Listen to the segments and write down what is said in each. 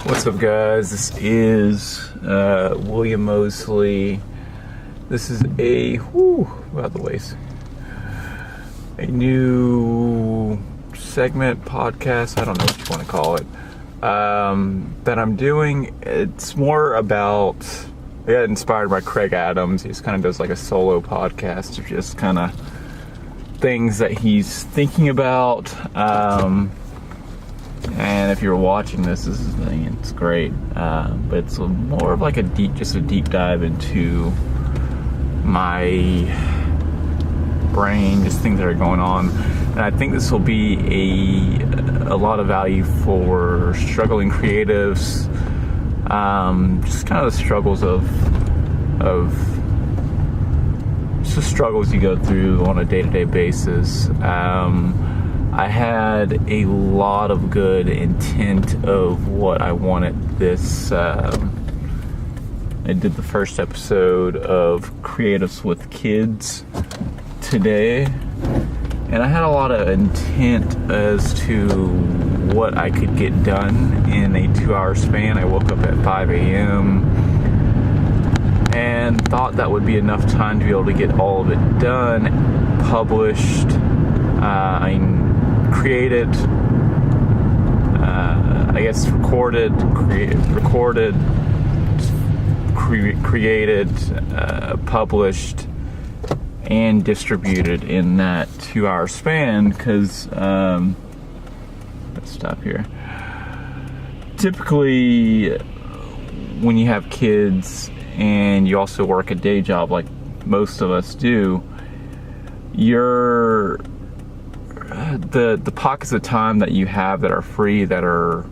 What's up, guys? This is William Mosley. This is about the waist. A new segment, podcast, I don't know what you want to call it, that I'm doing. It's more about, I got inspired by Craig Adams. He just kind of does like a solo podcast of just kind of things that he's thinking about. And if you're watching this it's great. But it's more of like a deep dive into my brain, just things that are going on. And I think this will be a lot of value for struggling creatives. Just kind of the struggles of just the struggles you go through on a day-to-day basis. I had a lot of good intent of what I wanted this. I did the first episode of Creatives with Kids today, and I had a lot of intent as to what I could get done in a 2-hour span. I woke up at 5 a.m. and thought that would be enough time to be able to get all of it done, published, created, created, published, and distributed in that 2-hour span. Because let's stop here. Typically, when you have kids and you also work a day job like most of us do, the pockets of time that you have that are free, that are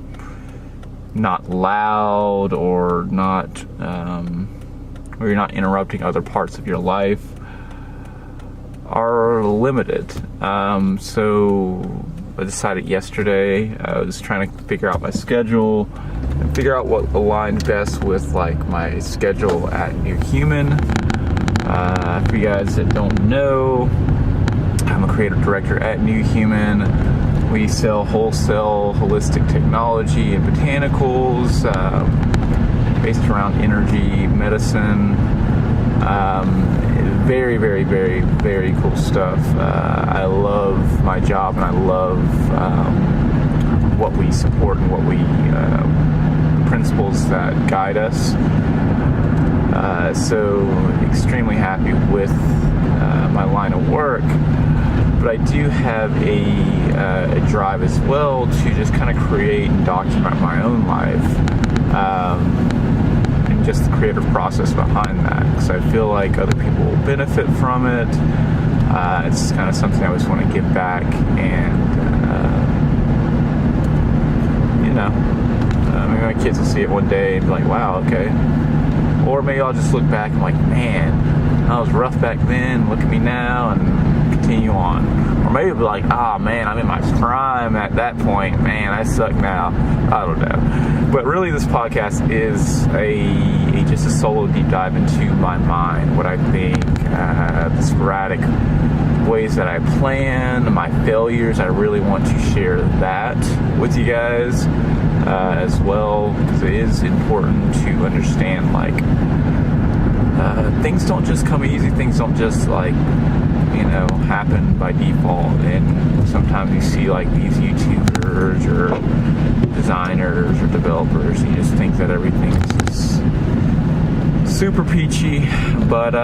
not loud or not where you're not interrupting other parts of your life, are limited. So I decided yesterday, I was trying to figure out my schedule and figure out what aligned best with like my schedule at New Human. For you guys that don't know, I'm a creative director at New Human. We sell wholesale holistic technology and botanicals based around energy, medicine. Very, very, very, very cool stuff. I love my job, and I love what we support and what we principles that guide us. So extremely happy with my line of work. But I do have a drive as well to just kind of create and document my own life, and just the creative process behind that, because I feel like other people will benefit from it. It's kind of something I always want to give back, and maybe my kids will see it one day and be like, wow, okay. Or maybe I'll just look back and like, man, I was rough back then, look at me now, and continue on. Or maybe be like, man, I'm in my prime at that point, man, I suck now. I don't know. But really, this podcast is just a solo deep dive into my mind, what I think, the sporadic ways that I plan, my failures. I really want to share that with you guys as well, because it is important to understand, like, things don't just come easy, things don't just happen by default. And sometimes you see like these YouTubers or designers or developers, and you just think that everything is super peachy, but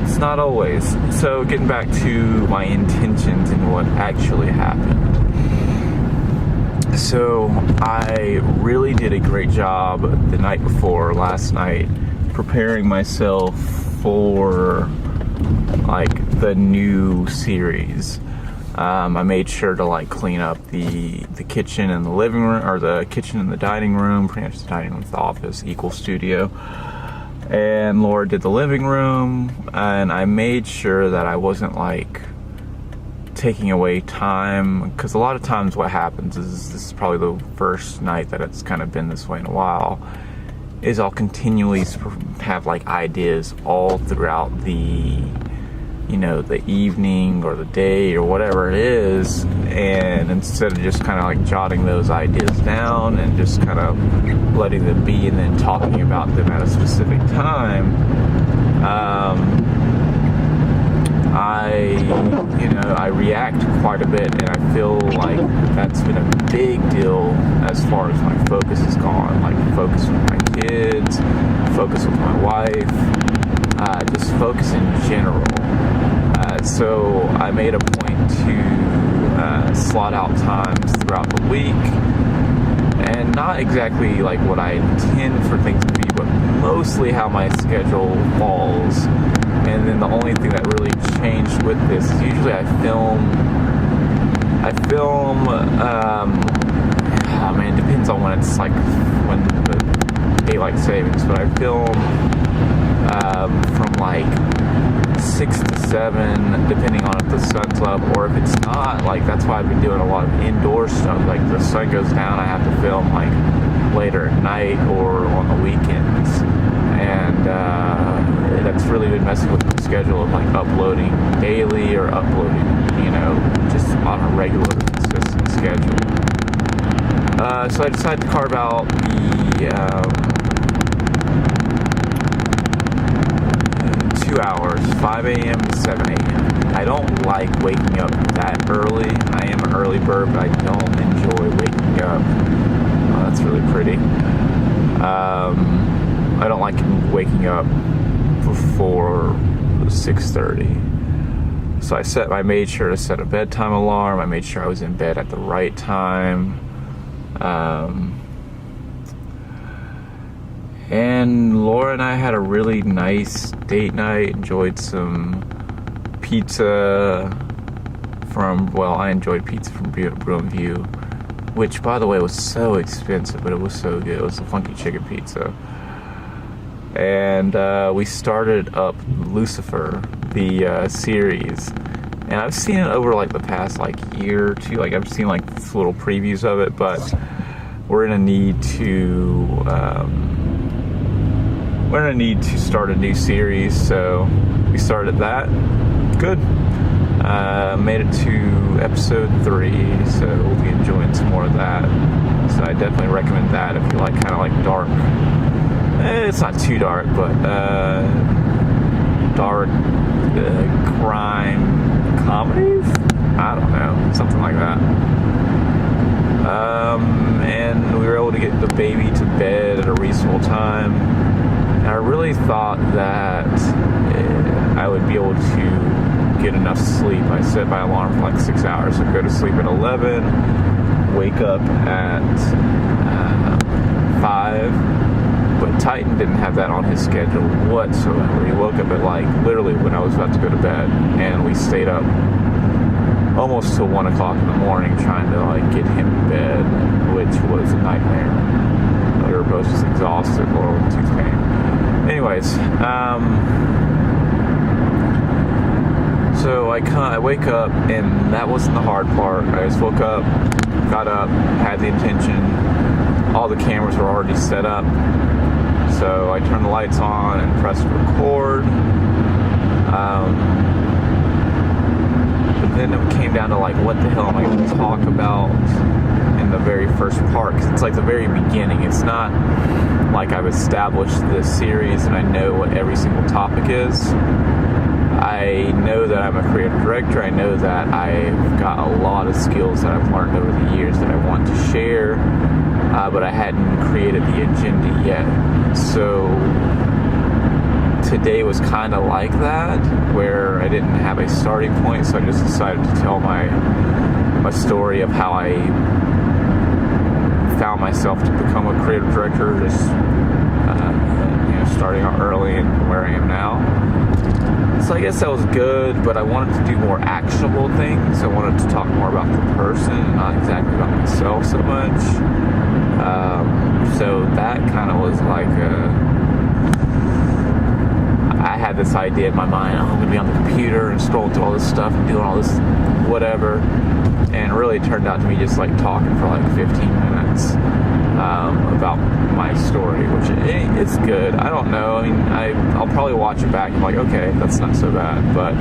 it's not always. So getting back to my intentions and what actually happened. So I really did a great job the night before, last night, preparing myself for like the new series. I made sure to like clean up the kitchen and the living room, or the kitchen and the dining room. Pretty much the dining room with the office, equal studio. And Laura did the living room, and I made sure that I wasn't like taking away time, because a lot of times what happens is, this is probably the first night that it's kind of been this way in a while, is I'll continually have like ideas all throughout the the evening or the day or whatever it is, and instead of just kind of like jotting those ideas down and just kind of letting them be and then talking about them at a specific time, I react quite a bit, and I feel like that's been a big deal as far as my focus has gone, like focus with my kids, focus with my wife, just focus in general. So I made a point to slot out times throughout the week, and not exactly like what I intend for things to be, but mostly how my schedule falls. And then the only thing that really changed with this is usually I film, it depends on when it's like, when the daylight savings, but I film from like 6 to 7, depending on if the sun's up, or if it's not, like that's why I've been doing a lot of indoor stuff. Like the sun goes down, I have to film like later at night or on the weekends, and that's really been messing with my schedule of like uploading daily or uploading, just on a regular, consistent schedule. So I decided to carve out the 2 hours, 5 a.m. to 7 a.m. I don't like waking up that early. I am an early bird, but I don't enjoy waking up. Oh, that's really pretty. I don't like waking up before 6:30. So I made sure to set a bedtime alarm. I made sure I was in bed at the right time. And Laura and I had a really nice date night. Enjoyed some pizza I enjoyed pizza from Bruin View, which, by the way, was so expensive, but it was so good. It was a funky chicken pizza. And we started up Lucifer, the series. And I've seen it over like the past like year or two. Like I've seen like little previews of it, but we're in a need to start a new series. So we started that. Good. Made it to episode 3, so we'll be enjoying some more of that. So I definitely recommend that if you like kind of like dark. It's not too dark, but dark crime comedies? I don't know, something like that. And we were able to get the baby to bed at a reasonable time. And I really thought that I would be able to get enough sleep. I set my alarm for like 6 hours. So go to sleep at 11, wake up at 5. But Titan didn't have that on his schedule whatsoever. He woke up at like literally when I was about to go to bed, and we stayed up almost till 1 o'clock in the morning trying to like get him to bed, which was a nightmare. We were both just exhausted, or with tooth pain. Anyways, so I wake up, and that wasn't the hard part. I just woke up, got up, had the intention. All the cameras were already set up. So I turned the lights on and pressed record. But then it came down to like, what the hell am I going to talk about in the very first part? Because it's like the very beginning. It's not like I've established this series and I know what every single topic is. I know that I'm a creative director. I know that I've got a lot of skills that I've learned over the years that I want to share. But I hadn't created the agenda yet. So today was kind of like that, where I didn't have a starting point, so I just decided to tell my story of how I found myself to become a creative director, just starting out early and where I am now. So I guess that was good, but I wanted to do more actionable things. I wanted to talk more about the person, not exactly about myself so much. So that kind of was like I had this idea in my mind, I'm going to be on the computer and scrolling through all this stuff and doing all this whatever. And really it turned out to me just like talking for like 15 minutes. about my story, which it's good. I don't know. I mean, I'll probably watch it back and be like, okay, that's not so bad. But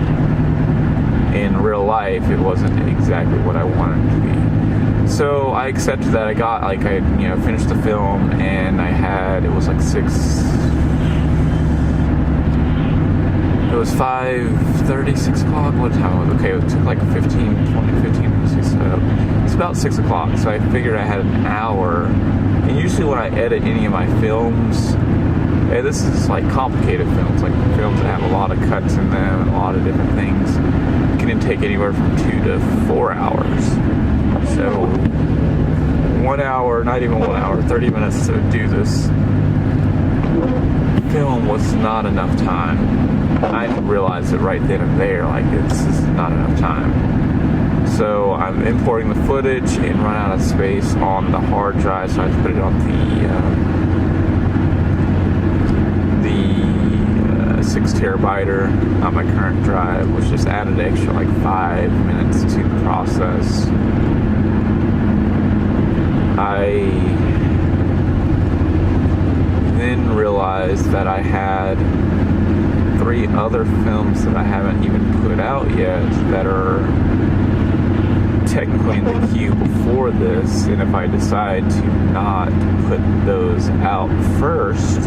in real life, it wasn't exactly what I wanted it to be. So I accepted that. I finished the film, and it was like 5:30, 6 o'clock. What time was it? Okay, it took like 15 minutes. It's about 6 o'clock, so I figured I had an hour. And usually when I edit any of my films, this is like complicated films, like films that have a lot of cuts in them and a lot of different things. It can take anywhere from 2 to 4 hours. So 1 hour, not even 1 hour, 30 minutes to do this film was not enough time. I realized it right then and there, like, this is not enough time. So I'm importing the footage and run out of space on the hard drive, so I have to put it on the 6 terabyte on my current drive, which just added extra like 5 minutes to the process. I then realized that I had 3 other films that I haven't even put out yet that are technically in the queue before this, and if I decide to not put those out first,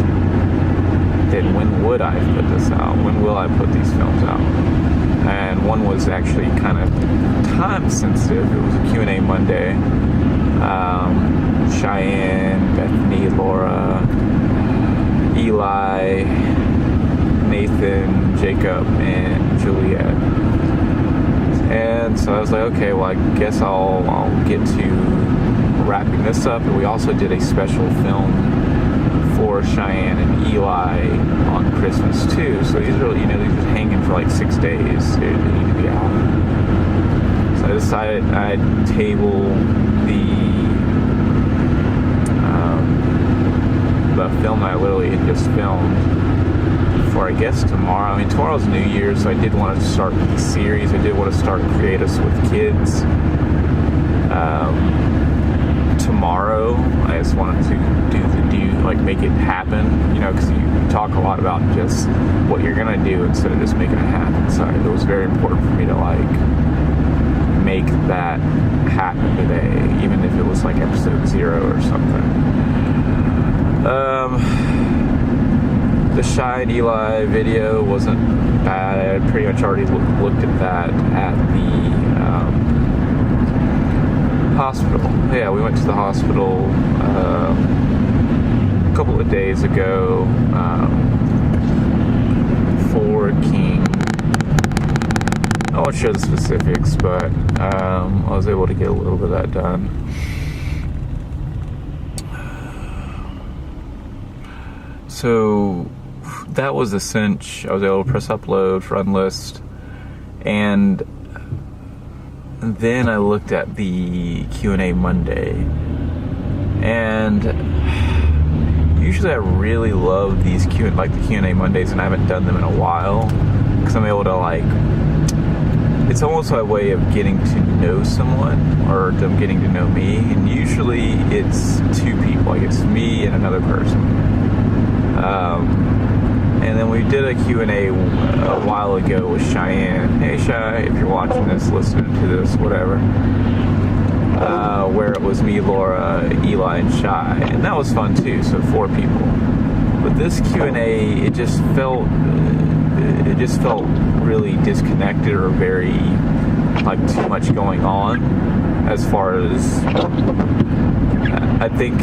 then when would I put this out? When will I put these films out? And one was actually kind of time sensitive. It was a Q&A Monday. Cheyenne, Bethany, Laura, Eli, Nathan, Jacob, and Juliet. And so I was like, okay, well, I guess I'll get to wrapping this up. And we also did a special film for Cheyenne and Eli on Christmas too. So these are, these are hanging for like 6 days. They need to be out. So I decided I'd table the film I literally had just filmed for, I guess, tomorrow. I mean, tomorrow's New Year's, so I did want to start the series. I did want to start Create Us with Kids tomorrow. I just wanted to make it happen, because you talk a lot about just what you're going to do instead of just making it happen. So it was very important for me to, make that happen today, even if it was like episode 0 or something. The Shy and Eli video wasn't bad. I had pretty much already looked at that at the hospital. Yeah, we went to the hospital a couple of days ago for King. I won't share the specifics, but I was able to get a little bit of that done. So that was the cinch. I was able to press upload for Unlist, and then I looked at the Q&A Monday, and usually I really love these the Q&A Mondays, and I haven't done them in a while because I'm able to it's almost a way of getting to know someone, or them getting to know me, and usually it's 2 people, it's me and another person. And then we did a Q&A a while ago with Cheyenne. Hey Shy, if you're watching this, listening to this, whatever. Where it was me, Laura, Eli, and Shy. And that was fun too, so 4 people. But this Q&A, it just felt really disconnected, or very, too much going on. As far as, I think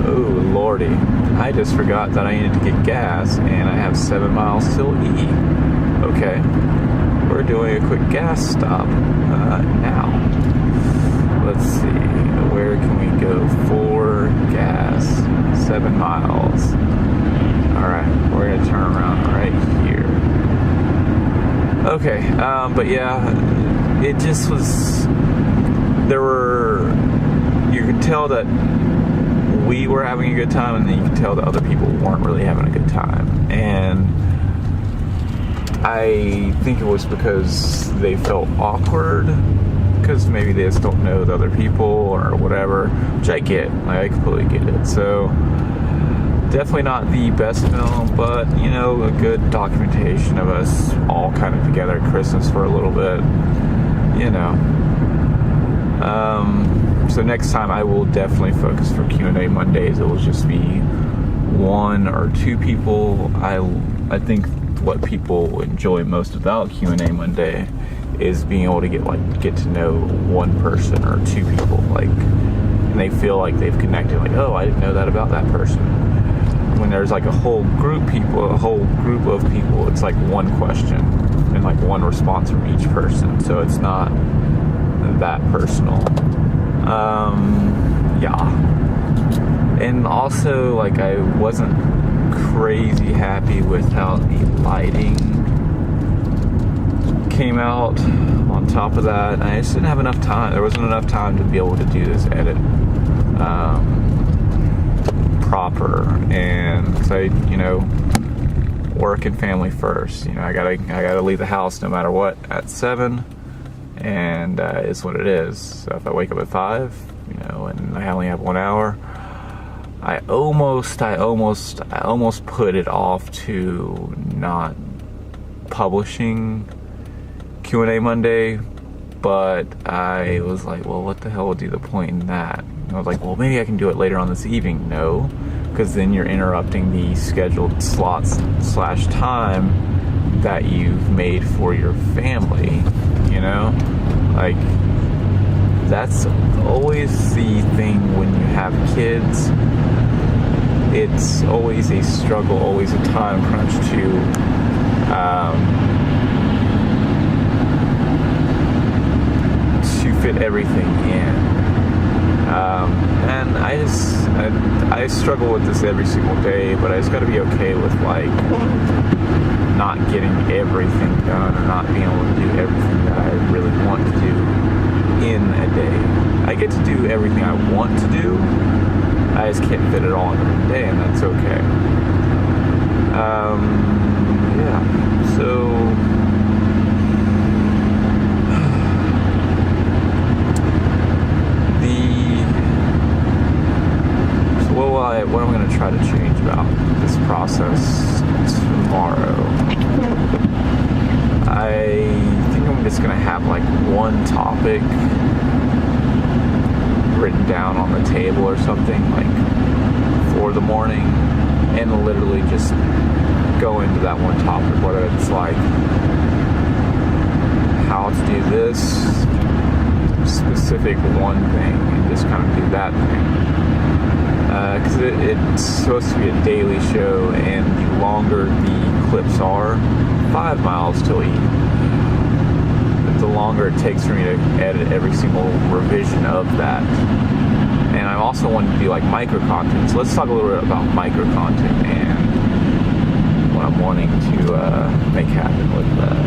oh lordy, I just forgot that I needed to get gas, and I have 7 miles till E. Okay, we're doing a quick gas stop now. Let's see, where can we go for gas? 7 miles. Alright, we're gonna turn around right here. Okay, but yeah, it just was, you could tell that we were having a good time, and then you could tell that other people weren't really having a good time. And I think it was because they felt awkward, because maybe they just don't know the other people or whatever, which I get. Like, I completely get it. So definitely not the best film, but you know, a good documentation of us all kind of together at Christmas for a little bit, you know. So next time I will definitely focus for Q&A Mondays. It will just be one or two people. I think what people enjoy most about Q&A Monday is being able to get to know one person or two people, like, and they feel like they've connected, like, oh, I didn't know that about that person. When there's like a whole group of people, it's like one question and like one response from each person, so it's not that personal. Yeah. And also, like, I wasn't crazy happy with how the lighting came out. On top of that, I just didn't have enough time. There wasn't enough time to be able to do this edit proper, and because I, you know, work and family first. You know, I gotta leave the house no matter what at 7, and it's what it is. So if I wake up at 5, you know, and I only have 1 hour, I almost put it off to not publishing Q&A Monday, but I was like, well, what the hell would be the point in that? And I was like, well, maybe I can do it later on this evening. No, because then you're interrupting the scheduled slots / time that you've made for your family, you know? Like, that's always the thing when you have kids. It's always a struggle, always a time crunch to fit everything in. And I struggle with this every single day, but I just got to be okay with, like, not getting everything done or not being able to do everything that I really want to do in a day. I get to do everything I want to do. I just can't fit it all in one day, and that's okay. Yeah, so what I'm going to try to change about this process tomorrow. I think I'm just going to have like one topic written down on the table or something, like, for the morning, and literally just go into that one topic, whether it's like how to do this specific one thing and just kind of do that thing. Because it's supposed to be a daily show, and the longer the clips are, 5 miles till eat, the longer it takes for me to edit every single revision of that. And I also wanted to do like micro content. So let's talk a little bit about micro content and what I'm wanting to make happen with that.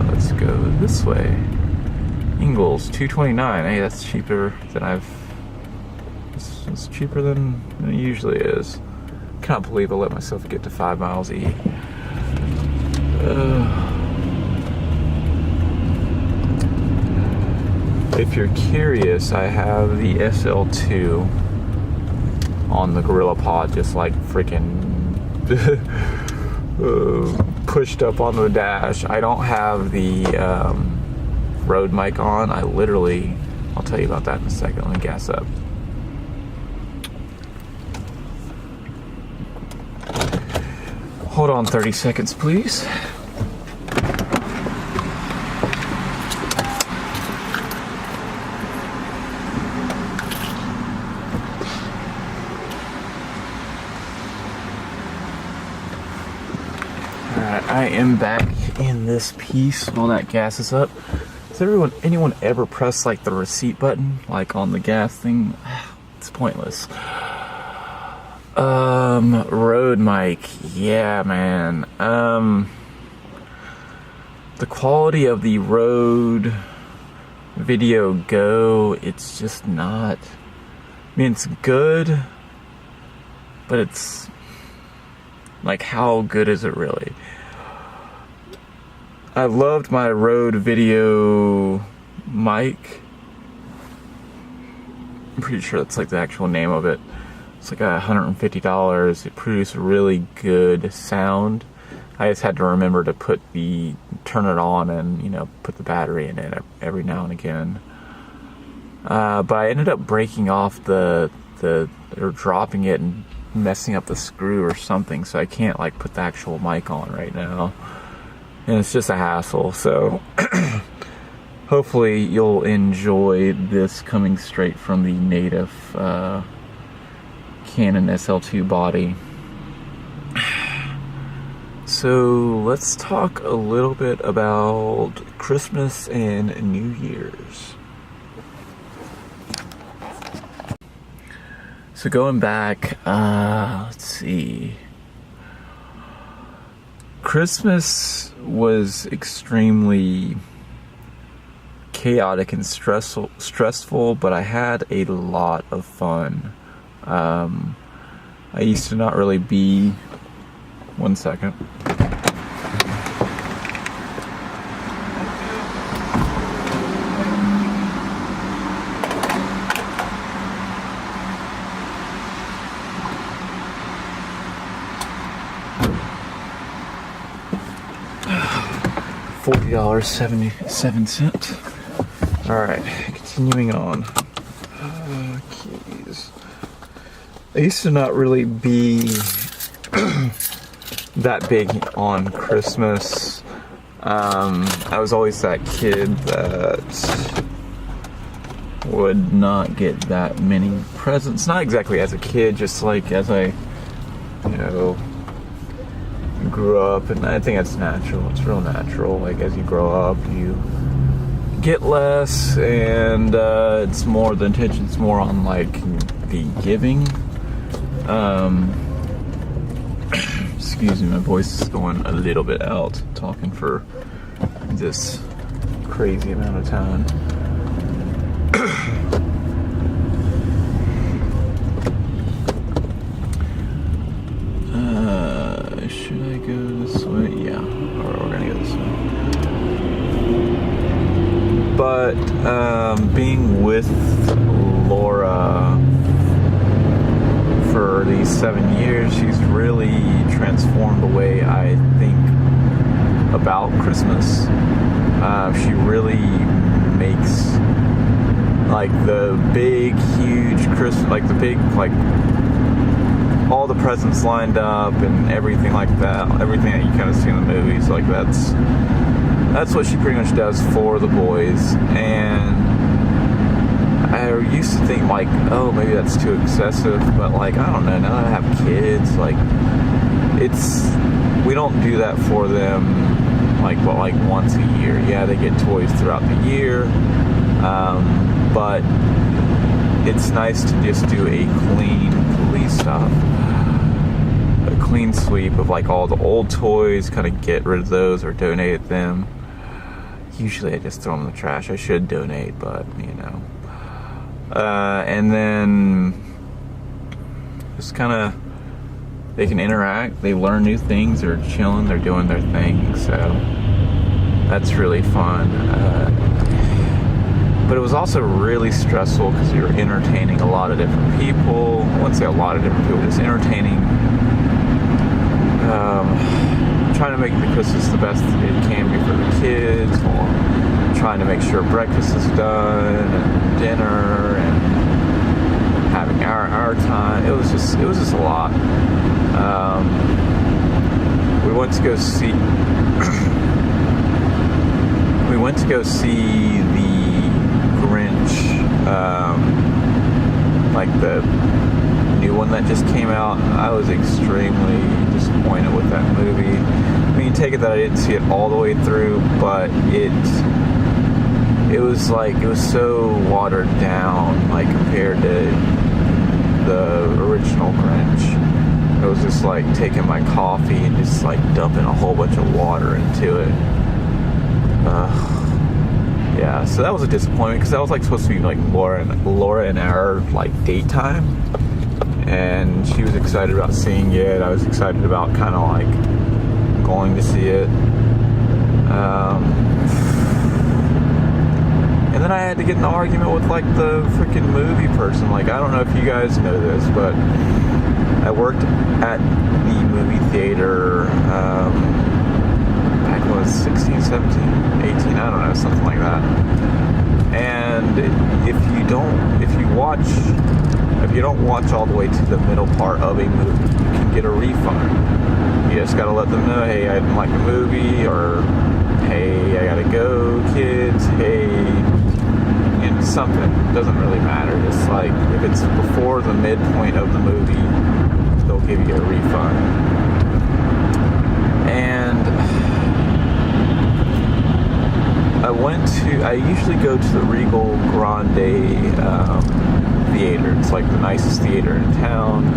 Let's go this way. Ingles, $2.29. Hey, that's cheaper than it's cheaper than it usually is. Can't believe I let myself get to 5 miles E. If you're curious, I have the SL2 on the GorillaPod, just like freaking pushed up on the dash. I don't have the Rode mic on. I'll tell you about that in a second. Let me gas up. Hold on 30 seconds, please. Alright, I am back in this piece while that gas is up. Does anyone ever press like the receipt button, like on the gas thing? It's pointless. Rode mic, yeah, man. The quality of the Rode Video Go, it's just not. I mean, it's good, but it's like, how good is it really? I loved my Rode Video mic. I'm pretty sure that's like the actual name of it. It's like $150. It produced really good sound. I just had to remember to turn it on and, you know, put the battery in it every now and again. But I ended up breaking off or dropping it and messing up the screw or something, so I can't like put the actual mic on right now. And it's just a hassle, so hopefully you'll enjoy this coming straight from the native Canon SL2 body. So let's talk a little bit about Christmas and New Year's. So going back, let's see. Christmas was extremely chaotic and stressful, but I had a lot of fun. I used to not really be... One second. $40.77. Alright, continuing on. Keys. I used to not really be that big on Christmas. I was always that kid that would not get that many presents. Not exactly as a kid, just like as I, you know, grew up. And I think that's natural. It's real natural. Like as you grow up, you get less, and it's more, the intention's more on like the giving. Excuse me, my voice is going a little bit out, talking for this crazy amount of time. Should I go this way? Yeah, or we're gonna go this way. But being with Laura for these 7 years, she's really transformed the way I think about Christmas. She really makes like the big, huge Christmas, like the big, like all the presents lined up and everything like that, everything that you kind of see in the movies, like that's what she pretty much does for the boys. And I used to think like, oh, maybe that's too excessive, but like, I don't know, now that I have kids, like, we don't do that for them like once a year. Yeah, they get toys throughout the year, but it's nice to just do a clean sweep of like all the old toys, kind of get rid of those or donate them. Usually I just throw them in the trash. I should donate, but you know. And then just kind of, they can interact, they learn new things, they're chilling, they're doing their thing, so that's really fun. But it was also really stressful because you're entertaining a lot of different people. I wouldn't say a lot of different people, just entertaining. Trying to make the Christmas the best it can be for the kids, or trying to make sure breakfast is done, and dinner, and having our time. It was just a lot. We went to go see the Grinch, like the new one that just came out. I was extremely disappointed with that movie. I mean, take it that I didn't see it all the way through, but it was so watered down, like compared to the original Grinch. It was just like taking my coffee and just like dumping a whole bunch of water into it. Yeah, so that was a disappointment because that was like supposed to be like Laura and our like date time, and she was excited about seeing it. I was excited about kind of like going to see it. to get in an argument with like the freaking movie person. Like, I don't know if you guys know this, but I worked at the movie theater back when I was 16, 17, 18, I don't know, something like that. And if you don't watch all the way to the middle part of a movie, you can get a refund. You just gotta let them know, hey, I didn't like the movie, or hey, I gotta go, kids, hey, you know, something. It doesn't really matter. Just like, if it's before the midpoint of the movie, they'll give you a refund. And I usually go to the Regal Grande theater. It's like the nicest theater in town,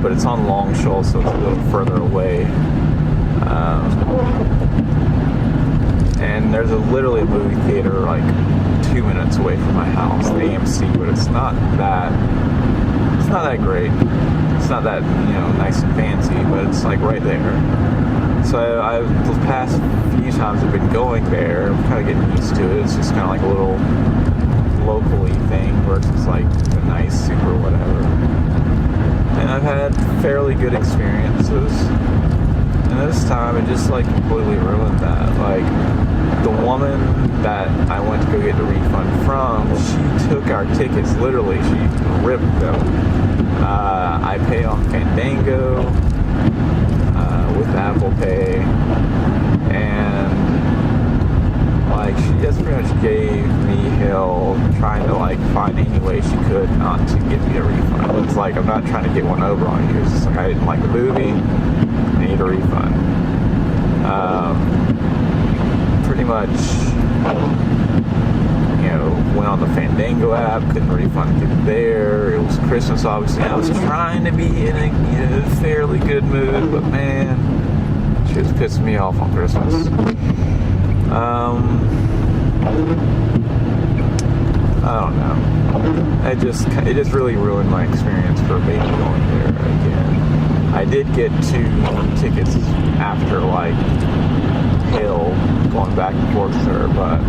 but it's on Longshore, so it's a little further away. And there's literally a movie theater like 2 minutes away from my house, the AMC, but it's not that great. It's not that, you know, nice and fancy, but it's like right there. So the past few times I've been going there, I'm kind of getting used to it. It's just kind of like a little locally thing where it's just like a nice super whatever. And I've had fairly good experiences. And this time it just like completely ruined that. Like, the woman that I went to go get the refund from, she took our tickets, literally, she ripped them. I pay on Fandango with Apple Pay, and like, she just pretty much gave me hell trying to like find any way she could not to give me a refund. It's like, I'm not trying to get one over on you. It's just like, I didn't like the movie, I need a refund. Pretty much, you know, went on the Fandango app, couldn't refund it there. It was Christmas, obviously. I was trying to be in a, you know, fairly good mood, but man, she was pissing me off on Christmas. I don't know. It just really ruined my experience for maybe going there again. I did get 2 tickets after like hell going back and forth with her, but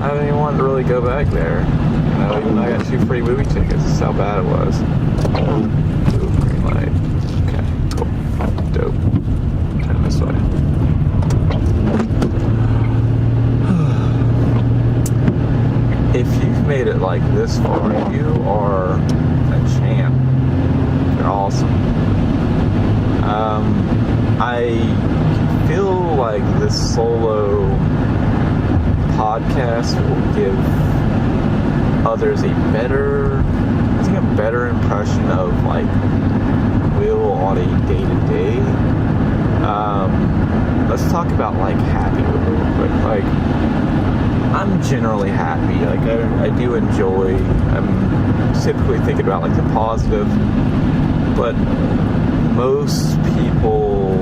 I didn't even want to really go back there. You know, even though I got 2 free movie tickets, that's how bad it was. Ooh, green light. Okay, cool. Dope. Turn this way. If you've made it like this far, you are a champ. You're awesome. I feel like this solo podcast will give others a better impression of like Will on a day-to-day. Let's talk about like happy Will real quick. Like, I'm generally happy. Like, I do enjoy. I'm typically thinking about like the positive, but most people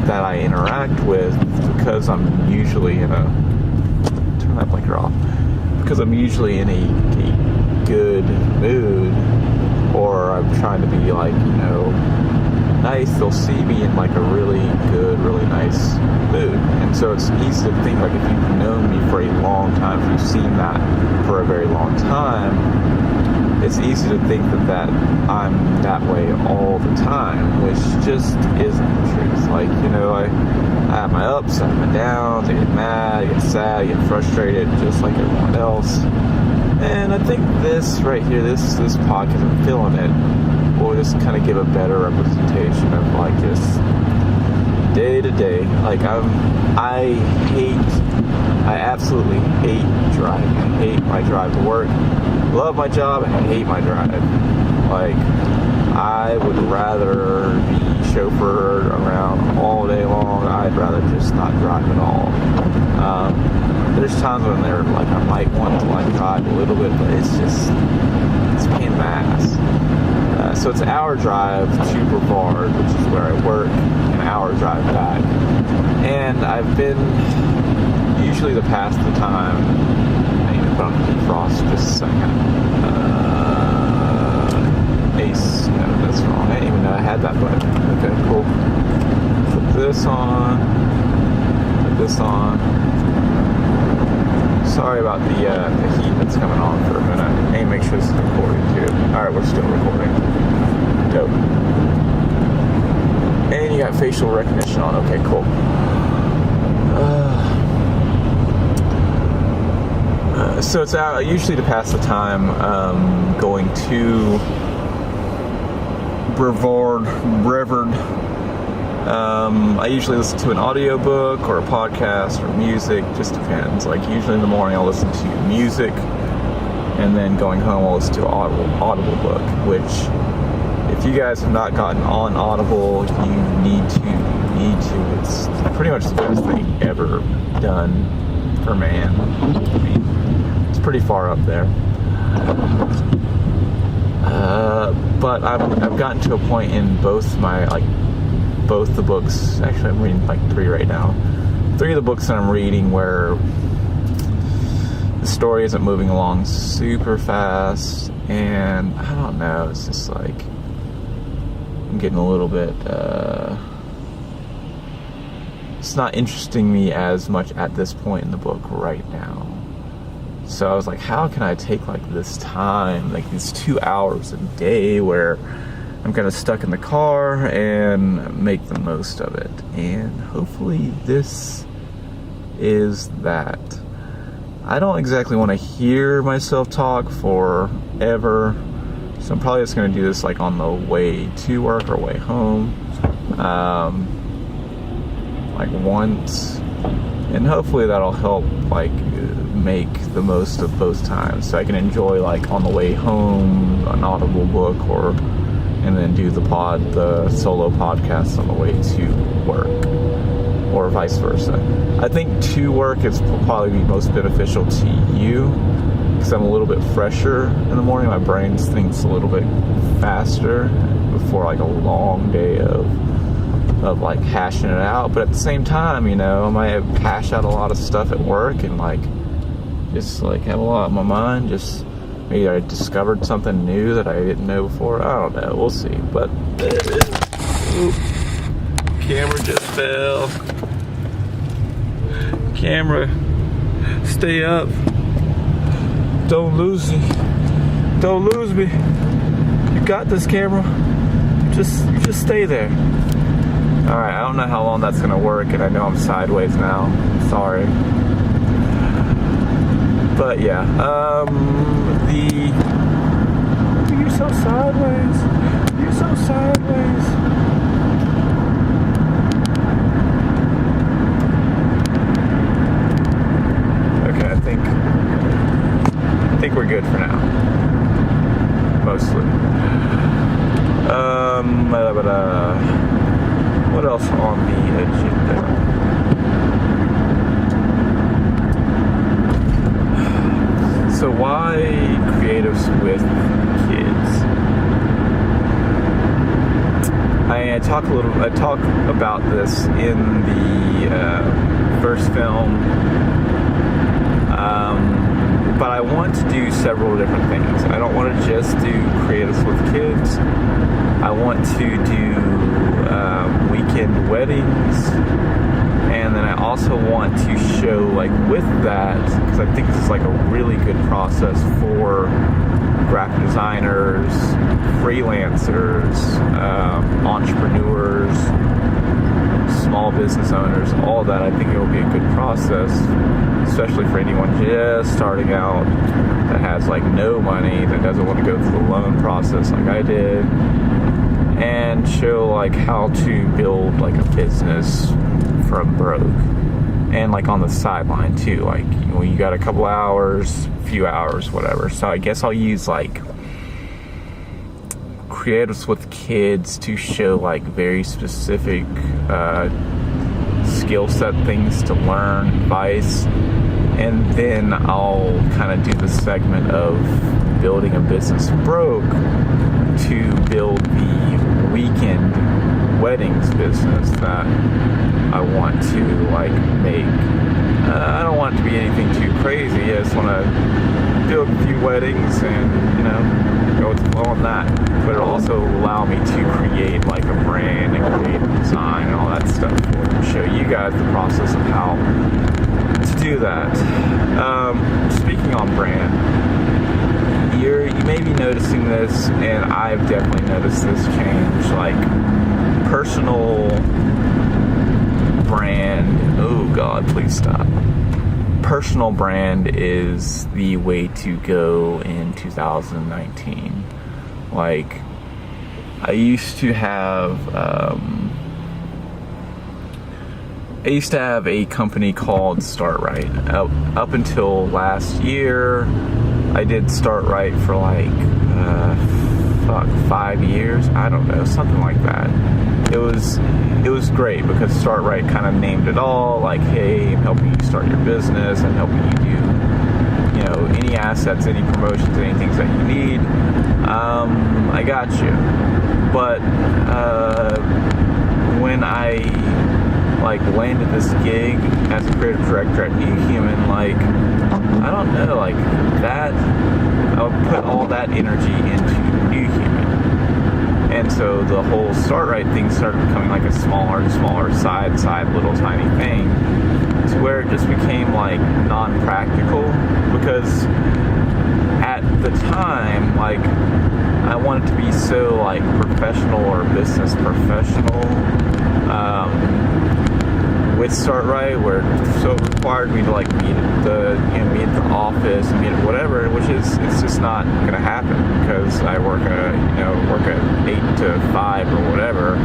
that I interact with, because I'm usually in a, turn that blinker off, because I'm usually in a good mood, or I'm trying to be like, you know, nice, they'll see me in like a really good, really nice mood. And so it's easy to think, like, if you've known me for a long time, if you've seen that for a very long time, it's easy to think that I'm that way all the time, which just isn't the truth. Like, you know, I have my ups, I have my downs, I get mad, I get sad, I get frustrated, just like everyone else. And I think this right here, this podcast, I'm feeling it, will just kind of give a better representation of like just day to day. Like, I absolutely hate driving. I hate my drive to work. Love my job, I hate my drive. Like, I would rather be chauffeured around all day long. I'd rather just not drive at all. There's times when they're like, I might want to like drive a little bit, but it's a pain in the ass. So it's an hour drive to Brevard, which is where I work, an hour drive back. And I've been, usually the past the time, I need to put on the defrost just a second. Ace, no, that's wrong. I didn't even know I had that button. Okay, cool. Put this on. Put this on. Sorry about about the heat that's coming on for a minute. And make sure this is recording too. Alright, we're still recording. Dope. And you got facial recognition on. Okay, cool. So it's out usually to pass the time, going to Brevard. I usually listen to an audiobook or a podcast or music, just depends. Like usually in the morning I'll listen to music, and then going home I'll listen to an audible book, which if you guys have not gotten on Audible, you need to. It's pretty much the best thing ever done for man. I mean, it's pretty far up there. But I've gotten to a point in both the books. Actually, I'm reading 3 right now. 3 of the books that I'm reading where the story isn't moving along super fast, and I don't know. It's just like I'm getting a little bit. It's not interesting me as much at this point in the book right now. So I was like, how can I take this time, these 2 hours a day where I'm kind of stuck in the car, and make the most of it? And hopefully this is that. I don't exactly want to hear myself talk forever, so I'm probably just going to do this on the way to work or way home, once, and hopefully that'll help make the most of both times, so I can enjoy on the way home an audible book, and then do the solo podcast on the way to work, or vice versa. I think to work is probably most beneficial to you, because I'm a little bit fresher in the morning. My brain thinks a little bit faster before a long day of hashing it out. But at the same time, I might hash out a lot of stuff at work, and just have a lot on my mind. Just maybe I discovered something new that I didn't know before. I don't know. We'll see. But oop, camera just fell. Camera, stay up. Don't lose me. Don't lose me. You got this, camera. Just stay there. Alright, I don't know how long that's gonna work, and I know I'm sideways now. Sorry. But yeah, you're so sideways. You're so sideways. Okay, I think we're good for now. Mostly. What else on the agenda? So why creatives with kids? I talk about this in the first film, but I want to do several different things. I don't want to just do creatives with kids. I want to do weekend weddings, and then I also want to show with that, because I think this is a really good process for graphic designers, freelancers, entrepreneurs, small business owners, all that. I think it will be a good process, especially for anyone just starting out that has no money, that doesn't want to go through the loan process like I did, and show how to build a business from broke, and on the sideline too, you got a couple hours, few hours, whatever. So I guess I'll use creatives with kids to show very specific skill set things to learn, advice, and then I'll kind of do the segment of building a business broke to build the weekend weddings business that I want to make. I don't want it to be anything too crazy. I just want to do a few weddings and go with the flow on that. But it'll also allow me to create a brand and create a design and all that stuff, and show you guys the process of how to do that. Speaking on brand, you may be noticing this, and I've definitely noticed this change. Like personal brand. Oh God, please stop. Personal brand is the way to go in 2019. Like I used to have a company called Start Right. Up until last year, I did Start Right for like 5 years. I don't know, something like that. It was great because Start Right kind of named it all. Like, hey, I'm helping you start your business. I'm helping you do, any assets, any promotions, any things that you need. I got you. But when I landed this gig as a creative director at New Human, I don't know, that I would put all that energy into New Human. And so the whole Start Right thing started becoming like a smaller side little tiny thing, to where it just became non-practical, because at the time, I wanted to be so professional or business professional with Start Right, where so it required me to meet at the office and meet at whatever, which it's just not going to happen because I work at 8 to 5 or whatever,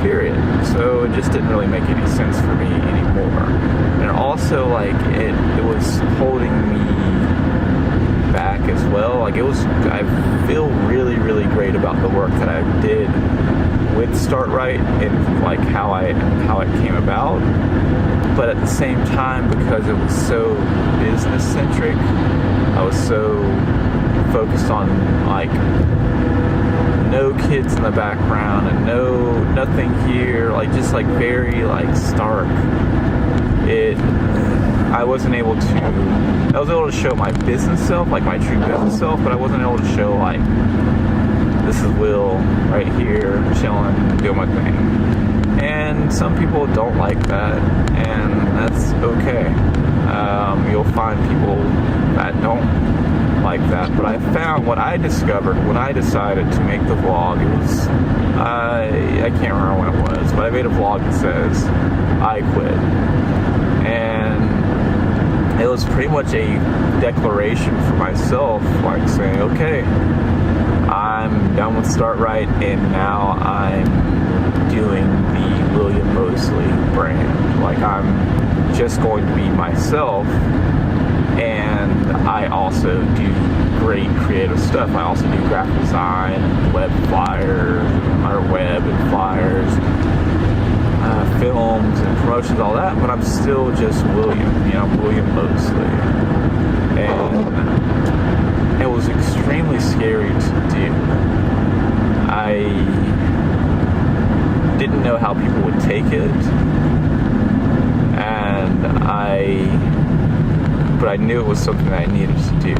period. So it just didn't really make any sense for me anymore. And also it was holding me back as well. I feel really, really great about the work that I did with Start Right and how it came about. But at the same time, because it was so business centric, I was so focused on no kids in the background and nothing here, just very stark. I was able to show my business self, my true business self, but I wasn't able to show this is Will right here, chilling, doing my thing. And some people don't like that, and that's okay. You'll find people that don't like that, but I found what I discovered when I decided to make the vlog. It was, I can't remember when it was, but I made a vlog that says, I quit. And it was pretty much a declaration for myself, saying, okay, I'm done with Start Right, and now I'm doing the William Mosley brand. I'm just going to be myself, and I also do great creative stuff. I also do graphic design, web and flyers, films and promotions, all that, but I'm still just William, William Mosley. And it was extremely scary to do. I didn't know how people would take it, but I knew it was something that I needed to do.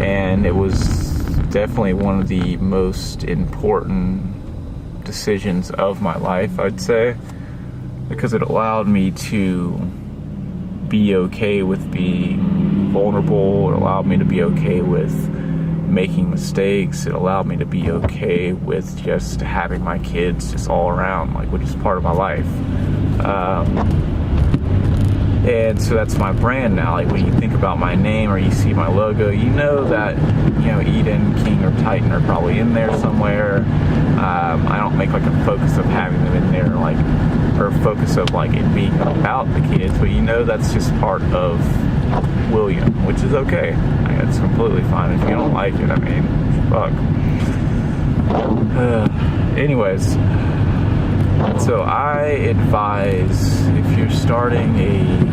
And it was definitely one of the most important decisions of my life, I'd say, because it allowed me to be okay with being vulnerable. It allowed me to be okay with making mistakes. It allowed me to be okay with just having my kids just all around, which is part of my life. And so that's my brand now. When you think about my name or you see my logo, you know that, Eden, King, or Titan are probably in there somewhere. I don't make a focus of having them in there, or a focus of it being about the kids, but that's just part of William, which is okay. It's completely fine if you don't like it. Fuck. Anyways, so I advise if you're starting a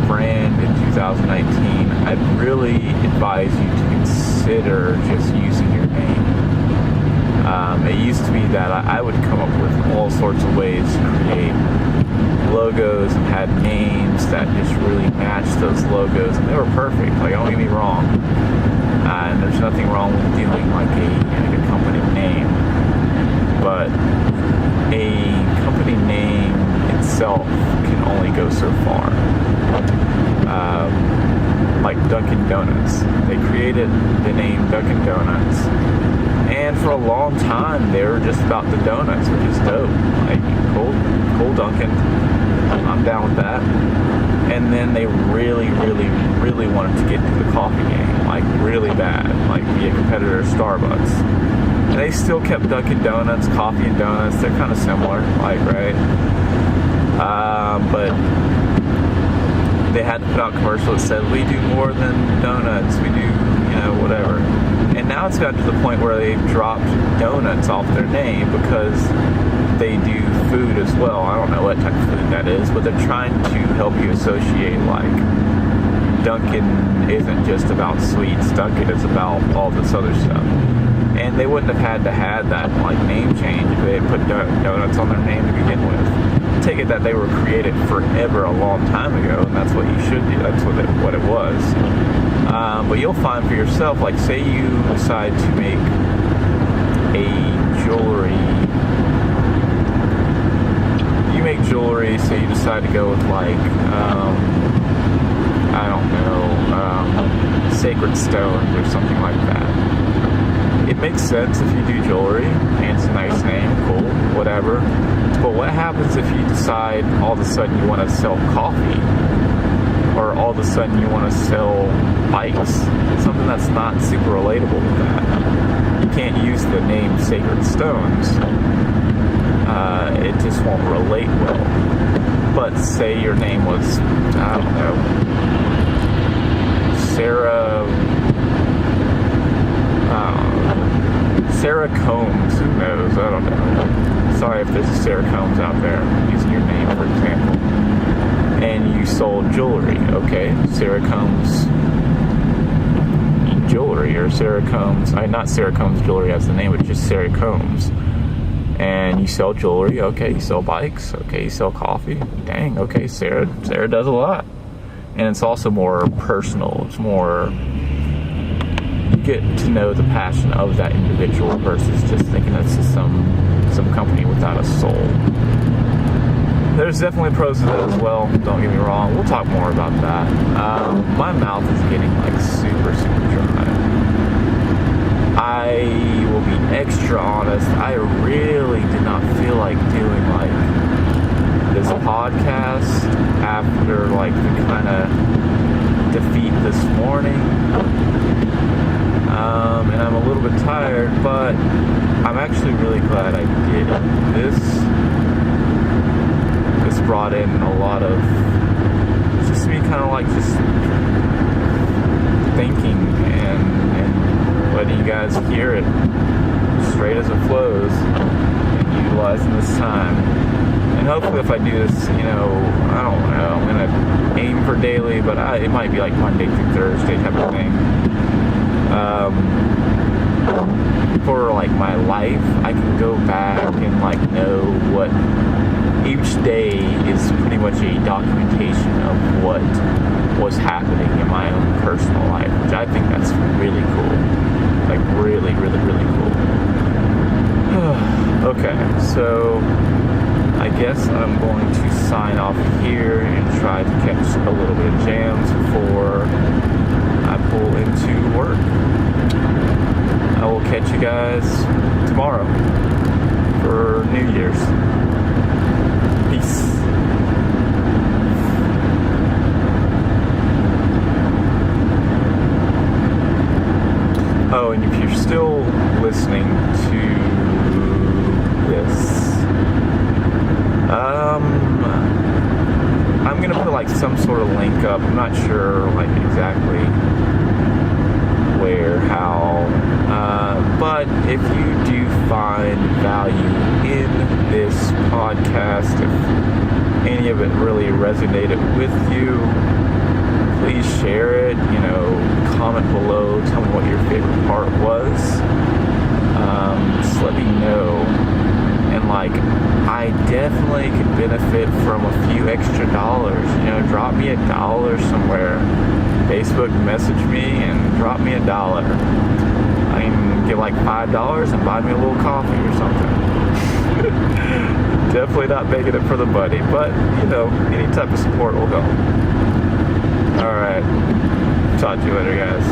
brand in 2019, I'd really advise you to consider just using your name. It used to be that I would come up with all sorts of ways to create logos and had names that just really matched those logos, and they were perfect. Don't get me wrong. And there's nothing wrong with doing a company name, but time, they were just about the donuts, which is dope. Like, cool Dunkin'. I'm down with that. And then they really wanted to get to the coffee game, like really bad, like be a competitor to Starbucks. And they still kept Dunkin' Donuts, coffee and donuts. They're kind of similar, like, right? But they had to put out commercials that said, we do more than donuts, we do, whatever. And now it's gotten to the point where they've dropped donuts off their name because they do food as well. I don't know what type of food that is, but they're trying to help you associate, like, Dunkin' isn't just about sweets. Dunkin' is about all this other stuff. And they wouldn't have had to have that, like, name change if they had put donuts on their name to begin with. Take it that they were created forever, a long time ago, and that's what you should do. That's what it was. But you'll find for yourself, like, say you decide to make a jewelry. You make jewelry, so you decide to go with, like, I don't know, sacred stones or something like that. It makes sense if you do jewelry, and it's a nice name, cool, whatever. But what happens if you decide all of a sudden you want to sell coffee? Or all of a sudden you want to sell bikes? Something that's not super relatable with that. You can't use the name Sacred Stones. It just won't relate well. But say your name was, I don't know, Sarah Combs, who knows, I don't know. Sorry if there's a Sarah Combs out there, using your name for example. And you sold jewelry, okay? Sarah Combs Jewelry, or Sarah Combs, not Sarah Combs Jewelry as the name, but just Sarah Combs. And you sell jewelry, okay, you sell bikes, okay, you sell coffee. Dang, okay, Sarah does a lot. And it's also more personal, it's more, you get to know the passion of that individual versus just thinking it's just some company without a soul. There's definitely pros to that as well, don't get me wrong. We'll talk more about that. My mouth is getting like super dry. I will be extra honest, I really did not feel like doing like this podcast after like the kind of defeat this morning. And I'm a little bit tired, but I'm actually really glad I did it. This brought in a lot of just me kind of like just thinking and letting you guys hear it straight as it flows and utilizing this time. And hopefully if I do this, I don't know, I'm going to aim for daily, but it might be like Monday through Thursday type of thing. For like my life, I can go back and like know what each day is pretty much a documentation of what was happening in my own personal life, which I think that's really cool. Like really cool. Okay, so I guess I'm going to sign off here and try to catch a little bit of jams before I pull into work. I will catch you guys tomorrow for New Year's. Peace. Oh, and if you're still listening to this, I'm gonna put like some sort of link up. I'm not sure like exactly where, how, but if you do find value in this podcast, if any of it really resonated with you, please share it, comment below, tell me what your favorite part was, just let me know. And like, I definitely could benefit from a few extra dollars, drop me $1 somewhere. Facebook message me and drop me $1. I can get like $5 and buy me a little coffee or something. Definitely not making it for the money, but any type of support will help. Alright, talk to you later guys.